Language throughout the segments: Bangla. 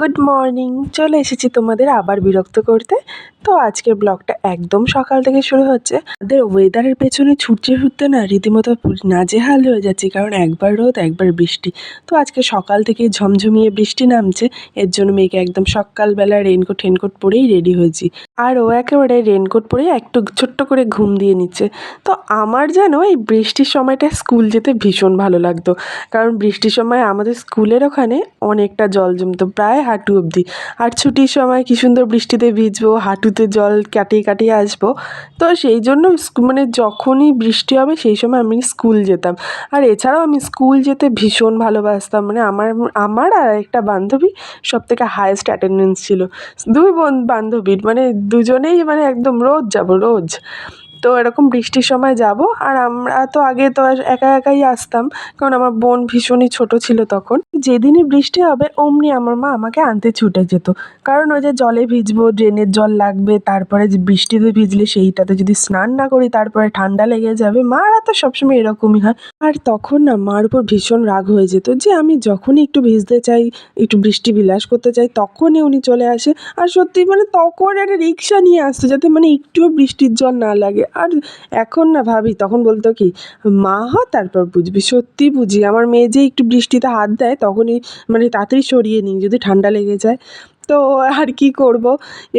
Good morning. চলে এসেছি তোমাদের আবার বিরক্ত করতে। তো আজকের ব্লগটা একদম সকাল থেকে শুরু হচ্ছে। আমাদের ওয়েদারের পেছনে ছুটতে ছুটতে না রীতিমতো নাজেহাল হয়ে যাচ্ছি, কারণ একবার রোদ একবার বৃষ্টি। তো আজকে সকাল থেকে ঝমঝমিয়ে বৃষ্টি নামছে, এর জন্য মেয়েকে একদম সকালবেলা রেনকোট পরেই রেডি হয়েছি। আর ও একেবারে রেনকোট পরে একটু ছোট্ট করে ঘুম দিয়ে নিচ্ছে। তো আমার যেন এই বৃষ্টির সময়টা স্কুল যেতে ভীষণ ভালো লাগতো, কারণ বৃষ্টির সময় আমাদের স্কুলের ওখানে অনেকটা জল জমতো, প্রায় হাঁটু অবধি। আর ছুটির সময় কী সুন্দর বৃষ্টিতে ভিজবো, হাঁটুতে জল কাটিয়ে কাটিয়ে আসবো। তো সেই জন্য মানে যখনই বৃষ্টি হবে সেই সময় আমি স্কুল যেতাম। আর এছাড়াও আমি স্কুল যেতে ভীষণ ভালোবাসতাম। মানে আমার আমার আর একটা বান্ধবী সবথেকে হায়েস্ট অ্যাটেন্ডেন্স ছিল। দুই বান্ধবীর মানে দুজনেই মানে একদম রোজ যাব রোজ। তো এরকম বৃষ্টির সময় যাব, আর আমরা তো আগে তো একা একাই আসতাম, কারণ আমার বোন ভীষণই ছোট ছিল তখন। যেদিনই বৃষ্টি হবে অমনি আমার মা আমাকে আনতে ছুটে যেত, কারণ ওই যে জলে ভিজবো, ড্রেনের জল লাগবে, তারপরে যে বৃষ্টিতে ভিজলে সেইটাতে যদি স্নান না করি তারপরে ঠান্ডা লেগে যাবে। মারা তো সবসময় এরকমই হয়। আর তখন না মার উপর ভীষণ রাগ হয়ে যেত যে আমি যখনই একটু ভিজতে চাই, একটু বৃষ্টি বিলাস করতে চাই, তখনই উনি চলে আসে। আর সত্যি মানে তখন একটা রিক্সা নিয়ে আসতো যাতে মানে একটুও বৃষ্টির জল না লাগে। আর এখন না ভাবি, তখন বলতো কি, মা হ তারপর বুঝবি। সত্যি বুঝি, আমার মেয়ে যে একটু বৃষ্টিতে হাত দেয় তখনই মানে তাড়াতাড়ি সরিয়ে নিই যদি ঠান্ডা লেগে যায়। তো আর কি করব,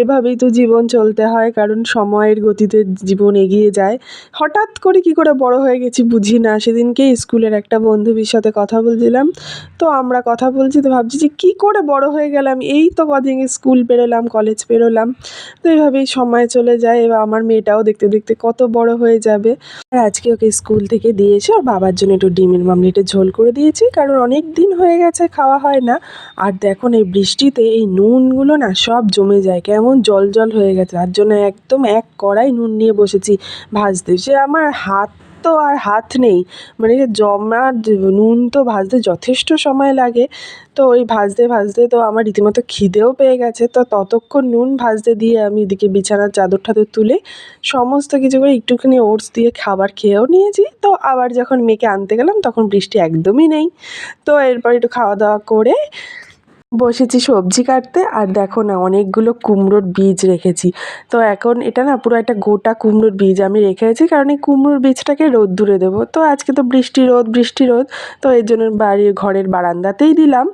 এভাবেই তো জীবন চলতে হয়, কারণ সময়ের গতিতে জীবন এগিয়ে যায়। হঠাৎ করে কি করে বড় হয়ে গেছি বুঝি না। সেদিনকে স্কুলের একটা বান্ধবীর সাথে কথা বলছিলাম, তো আমরা কথা বলছি, তো ভাবছি যে কী করে বড় হয়ে গেলাম। এই তো কদিন স্কুল পেরোলাম, কলেজ পেরোলাম, তো এইভাবেই সময় চলে যায়। এবার আমার মেয়েটাও দেখতে দেখতে কত বড় হয়ে যাবে। আর আজকে ওকে স্কুল থেকে দিয়ে এসে ওর বাবার জন্য একটু ডিমের মামলেটের ঝোল করে দিয়েছি, কারণ অনেক দিন হয়ে গেছে খাওয়া হয় না। আর দেখুন এই বৃষ্টিতে এই নুনগুলো না সব জমে যায়, কেমন জল জল হয়ে গেছে। তার জন্য একদম এক কড়াই নুন নিয়ে বসেছি ভাজতে। সে আমার হাত তো আর হাত নেই, মানে জমা নুন তো ভাজতে যথেষ্ট সময় লাগে। তো ওই ভাজতে ভাজতে তো আমার রীতিমতো খিদেও পেয়ে গেছে। তো ততক্ষণ নুন ভাজতে দিয়ে আমি এদিকে বিছানার চাদর টাদর তুলে সমস্ত কিছু করে একটুখানি ওটস দিয়ে খাবার খেয়েও নিয়েছি। তো আবার যখন মেয়েকে আনতে গেলাম তখন বৃষ্টি একদমই নেই। তো এরপর একটু খাওয়া দাওয়া করে বসেছি সবজি কাটতে। আর দেখো না অনেকগুলো কুমড়োর বীজ রেখেছি। তো এখন এটা না পুরো একটা গোটা কুমড়োর বীজ আমি রেখেছি, কারণ এই কুমড়োর বীজটাকে রোদ্দুরে দেবো। তো আজকে তো বৃষ্টি রোদ বৃষ্টি রোদ, তো এর জন্য বাড়ির ঘরের বারান্দাতেই দিলাম।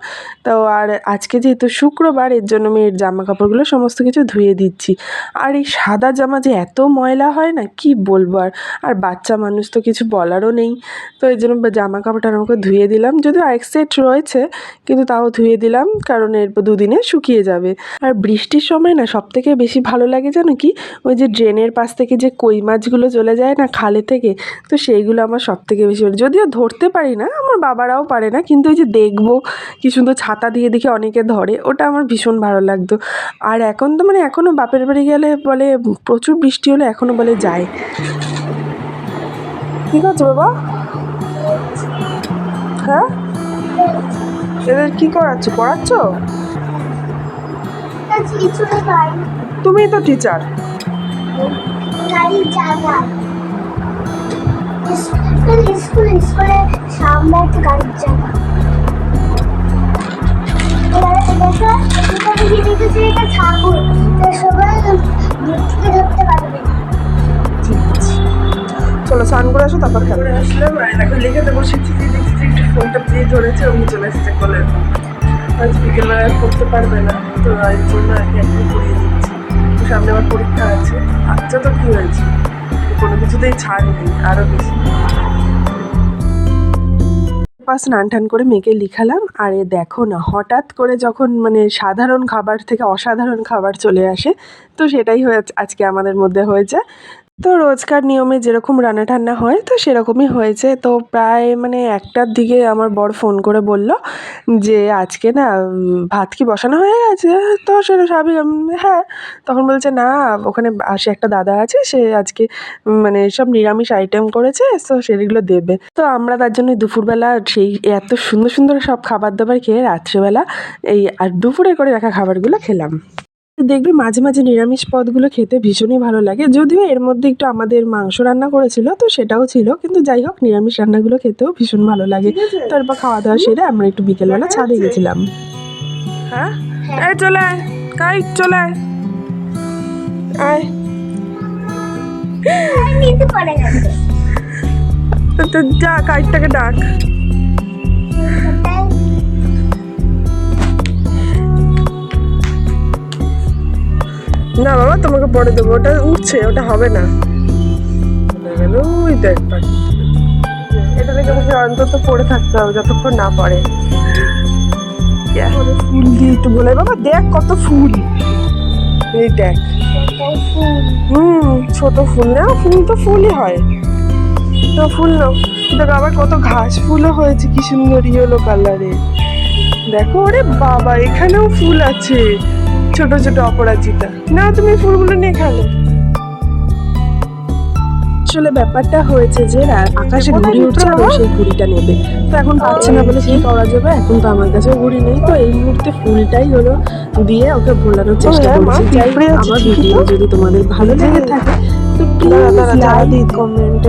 তো আর আজকে যেহেতু শুক্রবার, এর জন্য মেয়ের জামা কাপড়গুলো সমস্ত কিছু ধুয়ে দিচ্ছি। আর এই সাদা জামা যে এত ময়লা হয় না কি বলবো। আর বাচ্চা মানুষ তো কিছু বলারও নেই। তো এই জন্য জামা কাপড়টা আমাকে ধুয়ে দিলাম, যদিও এক সেট রয়েছে, কিন্তু তাও ধুয়ে দিলাম, কারণ এরপর দুদিনে শুকিয়ে যাবে। আর বৃষ্টির সময় না সবথেকে বেশি ভালো লাগে জানো কি, ওই যে ড্রেনের পাশ থেকে যে কই মাছগুলো চলে যায় না খালে থেকে, তো সেইগুলো আমার সবথেকে বেশি ভালো। যদিও ধরতে পারি না, আমার বাবারাও পারে না, কিন্তু ওই যে দেখবো কি সুন্দর ছাতা দিয়ে দেখে অনেকে ধরে, ওটা আমার ভীষণ ভালো লাগতো। আর এখন তো মানে এখনও বাপের বাড়ি গেলে বলে প্রচুর বৃষ্টি হলে এখনও বলে যায়। ঠিক আছে বাবা। হ্যাঁ, এদের কি করাচ্ছ, পড়াচ্ছ? তুমি তো টিচার। চলো স্নান করে আসো, তারপর খেলো। আসলাম আর এখন লিখে বসেছি, দেখছি যে একটু ফোনটা দিয়ে ধরেছে, অমনি চলে এসেছে কোলের। আজ বিকেলবেলা করতে পারবে না, তো এর জন্য আর কি একটু পড়িয়ে দিচ্ছি। তো সামনে আমার পরীক্ষা আছে। আচ্ছা, তো কী হয়েছে, কোনো কিছুতেই ছাড় নেই, আরও বেশি। স্নান টান করে মেয়েকে লিখালাম। আর এ দেখো না হঠাৎ করে যখন মানে সাধারণ খাবার থেকে অসাধারণ খাবার চলে আসে, তো সেটাই আজকে আমাদের মধ্যে হয়েছে। তো রোজকার নিয়মে যেরকম রান্না টান্না হয় তো সেরকমই হয়েছে। তো প্রায় মানে 1টার দিকে আমার বর ফোন করে বলল যে আজকে না ভাত কি বসানো হয়ে গেছে? তো সেটা স্বাভাবিক, হ্যাঁ। তখন বলছে না, ওখানে আসে একটা দাদা আছে, সে আজকে মানে সব নিরামিষ আইটেম করেছে, তো সেগুলো দেবে। তো আমরা তার জন্য দুপুরবেলা সেই এত সুন্দর সুন্দর সব খাবার দাবার খেয়ে রাত্রেবেলা এই আর দুপুরে করে রাখা খাবারগুলো খেলাম। দেখবে মাঝে মাঝে নিরামিষ পদগুলো খেতে ভীষণই ভালো লাগে, যদিও এর মধ্যে একটু আমাদের মাংস রান্না করেছিল, তো সেটাও ছিল, কিন্তু যাই হোক নিরামিষ রান্নাগুলো খেতেও ভীষণ ভালো লাগে। তারপর খাওয়া দাওয়া সেরে আমরা একটু বিকেলবেলা ছাদে গেছিলাম। হ্যাঁ, এই চলে আয় কাইট, চলে আয় আয়। তো যা কাইটটাকে ডাক। না বাবা তোমাকে পরে দেবো, ওটা উঠছে, ওটা হবে না। ওই দেখ এটা থেকে আমাকে অন্তত পড়ে থাকতে হবে যতক্ষণ না পড়ে। ফুল দিয়ে একটু বলে বাবা দেখ কত ফুল, এই দেখ ছোট ফুল না, ফুল তো ফুলই হয় তো ফুল না। দেখো আবার কত ঘাস ফুলও হয়েছে কি সুন্দর ইয়েলো কালারে। দেখো ওরে বাবা এখানেও ফুল আছে ছোট ছোট অপরাজিতা। না তুমি ফুলগুলো নিয়ে খেলো। আসলে ব্যাপারটা হয়েছে যে আকাশে ঘুড়ি উঠছে, তো সেই ঘুড়িটা নেবে, তো এখন পাচ্ছে না বলে কি করা যাবে, এখন তো আমার কাছে ঘুড়ি নেই, তো এই মুহূর্তে ফুলটাই হলো দিয়ে ওকে ভোলানোর চেষ্টা করছি। যাই আমার ভিডিও যদি তোমাদের ভালো লেগে থাকে তো প্লিজ লাইক কমেন্ট